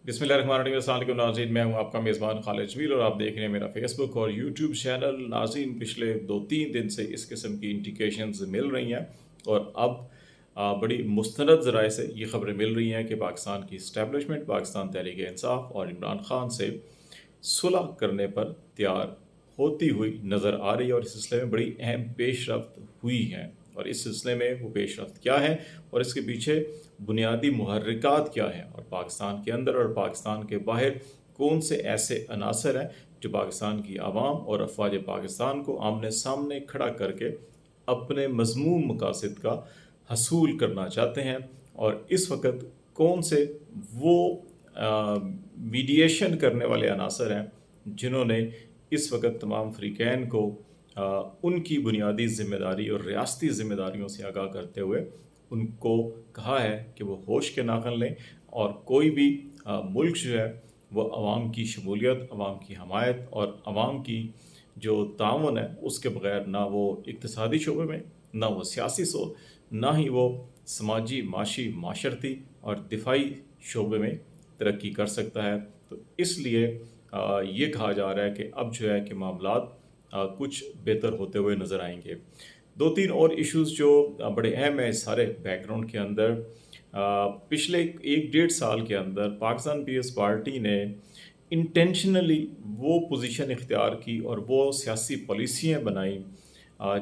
बिस्मिल्लाहिर्रहमानिर्रहीम। अस्सलाम वालेकुम नाज़रीन, मैं हूं आपका मेज़बान खालिद जमील और आप देख रहे हैं मेरा फेसबुक और यूट्यूब चैनल। नाज़रीन, पिछले 2-3 दिन से इस किस्म की इंडिकेशंस मिल रही हैं और अब बड़ी मुस्तनद ज़राए से ये ख़बरें मिल रही हैं कि पाकिस्तान की इस्टेब्लिशमेंट पाकिस्तान तहरीक-ए-इंसाफ और इमरान खान से सुलह करने पर तैयार होती हुई नज़र आ रही है और इस सिलसिले में बड़ी अहम पेशरफ्त हुई है। और इस सिलसिले में वो पेशरफ्त क्या है और इसके पीछे बुनियादी मुहर्रिकात क्या हैं और पाकिस्तान के अंदर और पाकिस्तान के बाहर कौन से ऐसे अनासर हैं जो पाकिस्तान की आवाम और अफवाज पाकिस्तान को आमने सामने खड़ा करके अपने मज़मूम मकासद का हसूल करना चाहते हैं। और इस वक्त कौन से वो मीडिएशन करने वाले अनासर हैं जिन्होंने इस वक्त तमाम फ़रीक़ैन को उनकी बुनियादी ज़िम्मेदारी और रियासती ज़िम्मेदारियों से आगाह करते हुए उनको कहा है कि वो होश के नाखन लें और कोई भी मुल्क जो है वो अवाम की शमूलियत, अवाम की हमायत और अवाम की जो ताउन है उसके बग़ैर ना वो इक़्तिसादी शोबे में, ना वो सियासी ना ही वो समाजी, माशी, माशरती और दिफाई शोबे में तरक्की कर सकता है। तो इसलिए ये कहा जा रहा है कि अब जो है कि मामलात कुछ बेहतर होते हुए नज़र आएंगे। 2-3 और इश्यूज़ जो बड़े अहम हैं इस सारे बैकग्राउंड के अंदर। पिछले 1 डेढ़ साल के अंदर पाकिस्तान पीपल्स पार्टी ने इंटेंशनली वो पोजीशन इख्तियार की और वो सियासी पॉलिसियाँ बनाई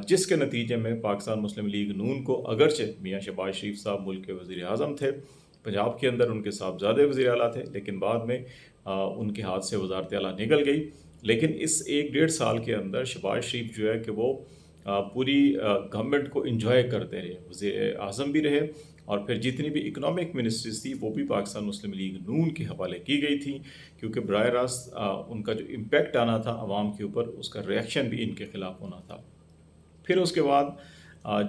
जिसके नतीजे में पाकिस्तान मुस्लिम लीग नून को, अगरचे मियाँ शहबाज शरीफ साहब मुल्क के वज़ीर आज़म थे, पंजाब के अंदर उनके साहबज़ादे वज़ीर आला थे, लेकिन बाद में उनके हाथ से वज़ारत आला निकल गई। लेकिन इस 1 डेढ़ साल के अंदर शहबाज शरीफ जो है कि वो पूरी गवर्नमेंट को एंजॉय करते रहे, वज़ीर आज़म भी रहे और फिर जितनी भी इकोनॉमिक मिनिस्ट्रीज़ थी वो भी पाकिस्तान मुस्लिम लीग नून के हवाले की गई थी, क्योंकि बराह रास्त उनका जो इम्पैक्ट आना था आवाम के ऊपर, उसका रिएक्शन भी इनके ख़िलाफ़ होना था। फिर उसके बाद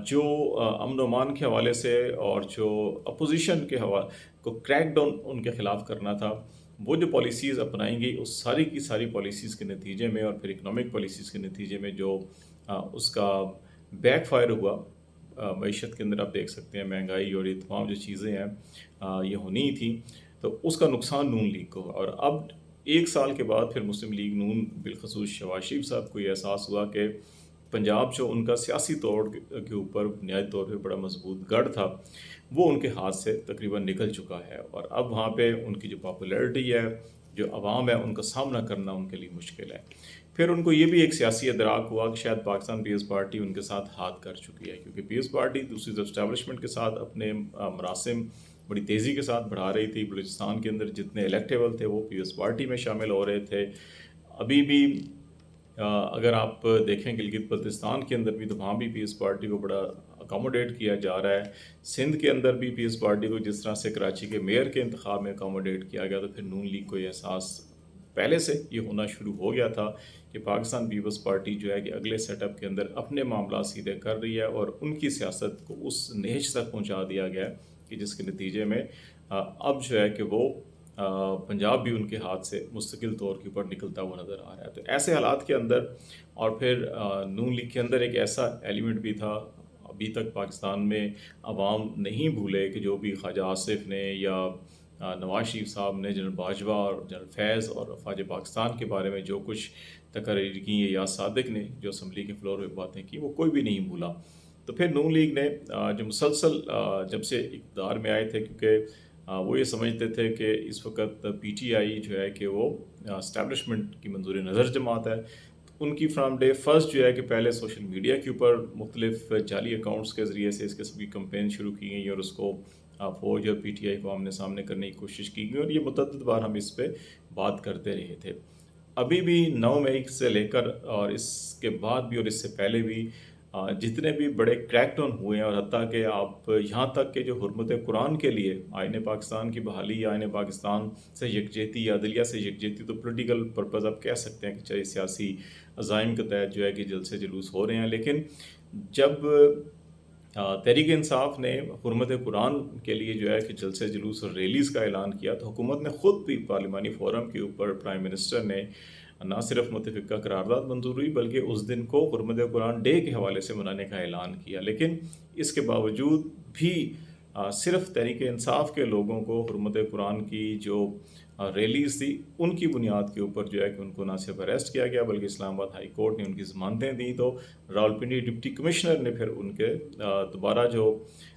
जो अमन व अमान के हवाले से और जो अपोजिशन के हवा को क्रैक डाउन उनके ख़िलाफ़ करना था, वो जो पॉलिसीज़ अपनाई गई उस सारी की सारी पॉलिसीज़ के नतीजे में और फिर इकोनॉमिक पॉलिसीज़ के नतीजे में जो उसका बैकफायर हुआ मईशत के अंदर, आप देख सकते हैं महंगाई और ये तमाम जो चीज़ें हैं ये होनी ही थी, तो उसका नुकसान नून लीग को हुआ। और अब 1 साल के बाद फिर मुस्लिम लीग नून बिलखसूस शहबाज शरीफ साहब को ये एहसास हुआ कि पंजाब जो उनका सियासी तौर के ऊपर बुनियादी तौर पे बड़ा मजबूत गढ़ था, वो उनके हाथ से तकरीबन निकल चुका है और अब वहाँ पे उनकी जो पॉपुलैरिटी है, जो अवाम है, उनका सामना करना उनके लिए मुश्किल है। फिर उनको ये भी एक सियासी इदराक हुआ कि शायद पाकिस्तान पीपल्स पार्टी उनके साथ हाथ कर चुकी है, क्योंकि पीपल्स पार्टी दूसरी तरफ एस्टैब्लिशमेंट के साथ अपने मरासिम बड़ी तेज़ी के साथ बढ़ा रही थी। बलूचिस्तान के अंदर जितने इलेक्टेबल थे वो पीपल्स पार्टी में शामिल हो रहे थे। अभी भी अगर आप देखें गिलगित बल्तिस्तान के अंदर भी, तो वहाँ भी पीपल्स पार्टी को बड़ा अकोमोडेट किया जा रहा है। सिंध के अंदर भी पीपल्स पार्टी को जिस तरह से कराची के मेयर के इंतखाब में अकोमोडेट किया गया, तो फिर नून लीग को ये एहसास पहले से ये होना शुरू हो गया था कि पाकिस्तान पीपल्स पार्टी जो है कि अगले सेटअप के अंदर अपने मामला सीधे कर रही है और उनकी सियासत को उस नहज तक पहुँचा दिया गया है कि जिसके नतीजे में अब जो है कि वो पंजाब भी उनके हाथ से मुस्तकिल तौर के ऊपर निकलता हुआ नज़र आ रहा है। तो ऐसे हालात के अंदर और फिर नून लीग के अंदर एक ऐसा एलिमेंट भी था, अभी तक पाकिस्तान में अवाम नहीं भूले कि जो भी ख्वाजा आसिफ ने या नवाज शरीफ साहब ने जनरल बाजवा और जनरल फैज़ और अफवाज पाकिस्तान के बारे में जो कुछ तकरीर की या सादिक ने जो असम्बली के फ्लोर पर बातें की, वो कोई भी नहीं भूला। तो फिर नून लीग ने जो मुसलसल जब से इक़्तिदार में आए थे, क्योंकि वो ये समझते थे कि इस वक्त पीटीआई जो है कि वो एस्टैब्लिशमेंट की मंजूर नज़र जमात है, तो उनकी फ्राम डे फर्स्ट जो है कि पहले सोशल मीडिया के ऊपर मुख्तलिफ जाली अकाउंट्स के ज़रिए से इस किस्म की कंपेन शुरू की गई और उसको फौज और पीटीआई को आमने सामने करने की कोशिश की गई और ये मुतअद्दिद बार हम इस पर बात करते रहे थे। अभी भी 9 मई से लेकर और इसके बाद भी और इससे पहले भी जितने भी बड़े क्रैकडाउन हुए हैं और हत्ता कि आप यहाँ तक कि जो हुर्मत कुरान के लिए आईन पाकिस्तान की बहाली या आईन पाकिस्तान से यकजहती या अदलिया से यकजहती, तो पॉलिटिकल पर्पज़ आप कह सकते हैं कि चाहे सियासी अज़ाइम के तहत जो है कि जलसे जुलूस हो रहे हैं, लेकिन जब तहरीक इंसाफ ने हुर्मत कुरान के लिए जो है कि जलसे जुलूस और रैलीज़ का ऐलान किया, तो हुकूमत ने ख़ुद भी पार्लिमानी फ़ोरम के ऊपर प्राइम मिनिस्टर ने ना सिर्फ मुतफ़िक़ा करारदाद मंजूर हुई बल्कि उस दिन को हुर्मत कुरान डे के हवाले से मनाने का ऐलान किया। लेकिन इसके बावजूद भी सिर्फ तहरीक इंसाफ के लोगों को हुर्मत कुरान की जो रैलीज़ थी उनकी बुनियाद के ऊपर जो है कि उनको ना सिर्फ अरेस्ट किया गया बल्कि इस्लामाबाद हाई कोर्ट ने उनकी ज़मानतें दी। तो रावलपिंडी डिप्टी कमिश्नर ने फिर उनके दोबारा जो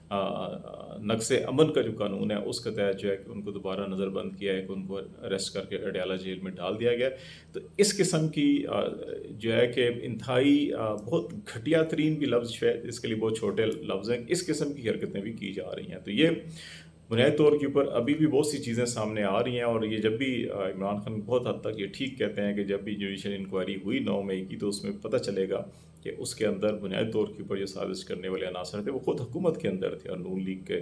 नक्शे अमन का जो कानून है उसके तहत जो है कि उनको दोबारा नज़रबंद किया है कि उनको अरेस्ट करके अडयाला जेल में डाल दिया गया। तो इस किस्म की जो है कि इंतहाई बहुत घटिया तरीन भी लफ्ज़ शायद इसके लिए बहुत छोटे लफ्ज़ हैं, इस किस्म की हरकतें भी की जा रही हैं। तो ये बुनियादी तौर के ऊपर अभी भी बहुत सी चीज़ें सामने आ रही हैं और ये जब भी इमरान खान बहुत हद तक ये ठीक कहते हैं कि जब भी जुडिशल इंक्वायरी हुई 9 मई की तो उसमें पता चलेगा कि उसके अंदर बुनियादी तौर के ऊपर जो साजिश करने वाले अनासर थे वो खुद हुकूमत के अंदर थे और नून लीग के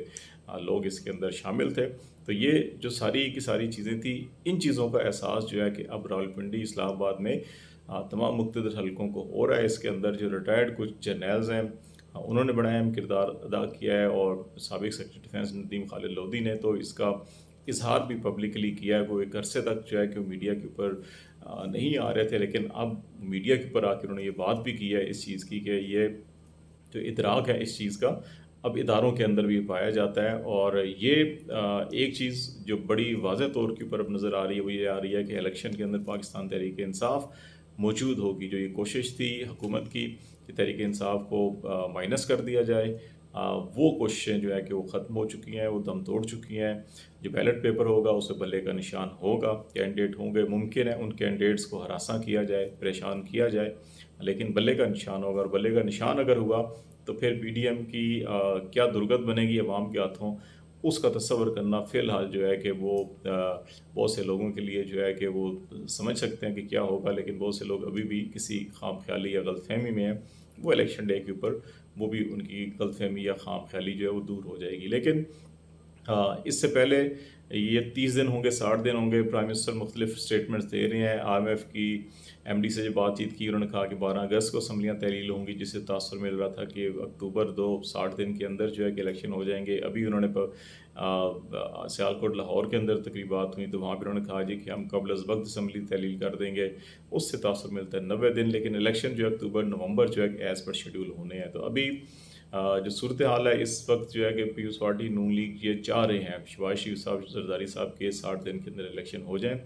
लोग इसके अंदर शामिल थे। तो ये जो सारी की सारी चीज़ें थी, इन चीज़ों का एहसास जो है कि अब रावलपिंडी इस्लामाबाद में तमाम मुख्तलिफ हलकों को हो रहा है। इसके अंदर जो रिटायर्ड कुछ जर्नल्स हैं उन्होंने बड़ा अहम किरदार अदा किया है और साबिक सेक्रेटरी डिफेंस नदीम खालिद लोधी ने तो इसका इजहार भी पब्लिकली किया है। वो एक अरसे तक जो है कि मीडिया के ऊपर नहीं आ रहे थे, लेकिन अब मीडिया के ऊपर आकर उन्होंने ये बात भी की है इस चीज़ की कि ये जो इदराक है इस चीज़ का अब इदारों के अंदर भी पाया जाता है। और ये एक चीज़ जो बड़ी वाज़ह तौर के ऊपर अब नज़र आ रही है वो ये आ रही है कि इलेक्शन के अंदर पाकिस्तान तहरीक इंसाफ मौजूद होगी। जो ये कोशिश थी हुकूमत की कि तहरीक इंसाफ को माइनस कर दिया जाए, वो कोशिशें जो है कि वो ख़त्म हो चुकी हैं, वो दम तोड़ चुकी हैं। जो बैलेट पेपर होगा उससे बल्ले का निशान होगा, कैंडिडेट होंगे, मुमकिन है उन कैंडिडेट्स को हरासा किया जाए, परेशान किया जाए, लेकिन बल्ले का निशान होगा। और बल्ले का निशान अगर हुआ तो फिर पीडीएम की क्या दुर्गत बनेगी अवाम के हाथों, उसका तसव्वुर करना फ़िलहाल जो है कि वो बहुत से लोगों के लिए जो है कि वो समझ सकते हैं कि क्या होगा, लेकिन बहुत से लोग अभी भी किसी खाम ख्याली या गलतफ़हमी में हैं। वो इलेक्शन डे के ऊपर वो भी उनकी गलतफ़हमी या खाम ख्याली जो है वो दूर हो जाएगी। लेकिन इससे पहले ये 30 दिन होंगे, 60 दिन होंगे, प्राइम मिनिस्टर मुख्तलिफ स्टेटमेंट्स दे रहे हैं। IMF की MD से जो बातचीत की उन्होंने कहा कि 12 अगस्त को असम्बलियाँ तहलील होंगी, जिससे तासुर मिल रहा था कि अक्टूबर 2 60 दिन के अंदर जो है कि इलेक्शन हो जाएंगे। अभी उन्होंने सियालकोट लाहौर के अंदर तकरीबात हुई तो वहाँ पर उन्होंने कहा जी कि हम कबल अज़ वक्त असम्बली तहलील कर देंगे, उससे तासुर मिलता है 90 दिन। लेकिन इलेक्शन जो है अक्टूबर नवंबर जो है एज़ पर शेड्यूल होने हैं। तो अभी जो सूरत हाल है इस वक्त जो है कि पीपल्स पार्टी नून लीग ये चाह रहे हैं शहबाज शरीफ साहब जरदारी साहब के 60 दिन के अंदर इलेक्शन हो जाएं,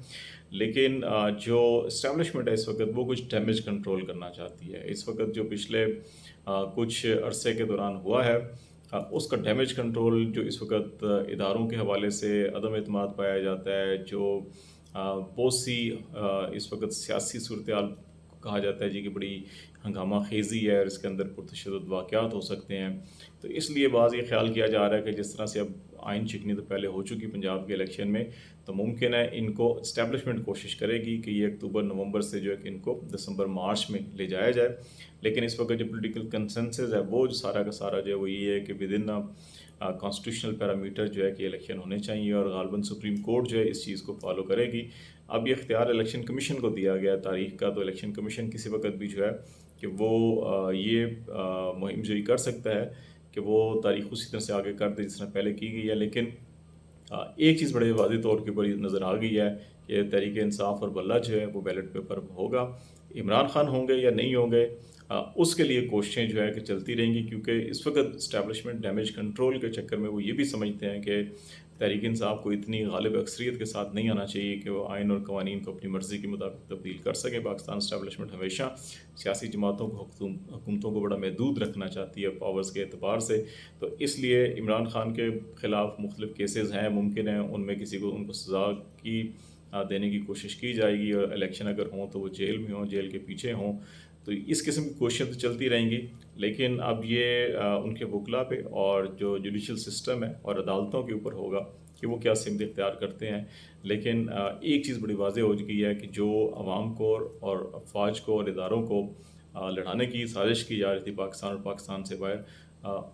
लेकिन जो इस्टेब्लिशमेंट है इस वक्त वो कुछ डैमेज कंट्रोल करना चाहती है। इस वक्त जो पिछले कुछ अरसे के दौरान हुआ है उसका डैमेज कंट्रोल जो इस वक्त इदारों के हवाले से अदम एतमाद पाया जाता है, जो बहुत सी इस वक्त सियासी सूरत हाल कहा जाता है जी कि बड़ी हंगामा खेज़ी है और इसके अंदर पुरतशद्दुद वाक़यात हो सकते हैं। तो इसलिए बाज़ ये ख्याल किया जा रहा है कि जिस तरह से अब आइन चिकनी तो पहले हो चुकी पंजाब के इलेक्शन में, तो मुमकिन है इनको इस्टेब्लिशमेंट कोशिश करेगी कि ये अक्टूबर नवंबर से जो है कि इनको दिसंबर मार्च में ले जाया जाए। लेकिन इस वक्त जो पॉलिटिकल कंसेंसस है वो जो सारा का सारा जो है वो ये है कि विदिन कॉन्स्टिट्यूशनल पैरामीटर जो है कि इलेक्शन होने चाहिए और गालबन सुप्रीम कोर्ट जो है इस चीज़ को फॉलो करेगी। अब ये इख्तियार इलेक्शन कमीशन को दिया गया तारीख का, तो इलेक्शन कमीशन किसी वक्त भी जो है कि वो ये मुहिम जोई कर सकता है कि वो तारीख उसी तरह से आगे कर दे जिस तरह पहले की गई है। लेकिन एक चीज़ बड़े वाज़ेह तौर के ऊपर नज़र आ गई है कि तहरीक इंसाफ और बल्ला जो है वो बैलेट पेपर होगा। इमरान खान होंगे या नहीं होंगे उसके लिए कोशिशें जो है कि चलती रहेंगी, क्योंकि इस वक्त इस्टेब्लिशमेंट डैमेज कंट्रोल के चक्कर में वो ये भी समझते हैं कि तहरीक इंसाफ को इतनी गालिब अक्सरियत के साथ नहीं आना चाहिए कि वो आइन और कवानीन को अपनी मर्ज़ी के मुताबिक तब्दील कर सके। पाकिस्तान इस्टेब्लिशमेंट हमेशा सियासी जमातों को हुकूमतों को बड़ा महदूद रखना चाहती है पावर्स के अतबार से। तो इसलिए इमरान खान के ख़िलाफ़ मुख्तलिफ केसेस हैं, मुमकिन है उनमें किसी को उनको सज़ा की देने की कोशिश की जाएगी और इलेक्शन अगर हों तो वो जेल में हों, जेल के पीछे हों। तो इस किस्म की कोशिशें तो चलती रहेंगी। लेकिन अब ये उनके वकला पे और जो जुडिशल सिस्टम है और अदालतों के ऊपर होगा कि वो क्या सिमत इख्तियार करते हैं। लेकिन एक चीज़ बड़ी वाज़ेह हो चुकी है कि जो आवाम को और अफवाज को और इदारों को लड़ाने की साजिश की जा रही थी पाकिस्तान और पाकिस्तान से बाहर,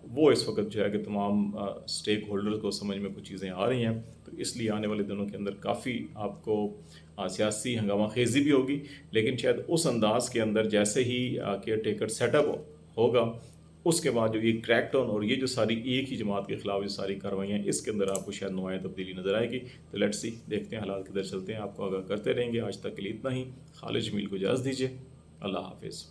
वो इस वक्त जो है कि तमाम स्टेक होल्डर्स को समझ में कुछ चीज़ें आ रही हैं। तो इसलिए आने वाले दिनों के अंदर काफ़ी आपको सियासी हंगामा खेज़ी भी होगी, लेकिन शायद उस अंदाज़ के अंदर जैसे ही केयर टेकर सेटअप होगा उसके बाद जो ये क्रैकडाउन और ये जो सारी एक ही जमात के ख़िलाफ़ जो सारी कार्रवाइयाँ इसके अंदर आपको शायद नुमाया तब्दीली नज़र आएगी। तो लेट्स सी, देखते हैं हालात किधर चलते हैं, आपको आगाह करते रहेंगे। आज तक के लिए इतना ही। खालिद जमील को इजाज़त दीजिए। अल्लाह हाफिज़।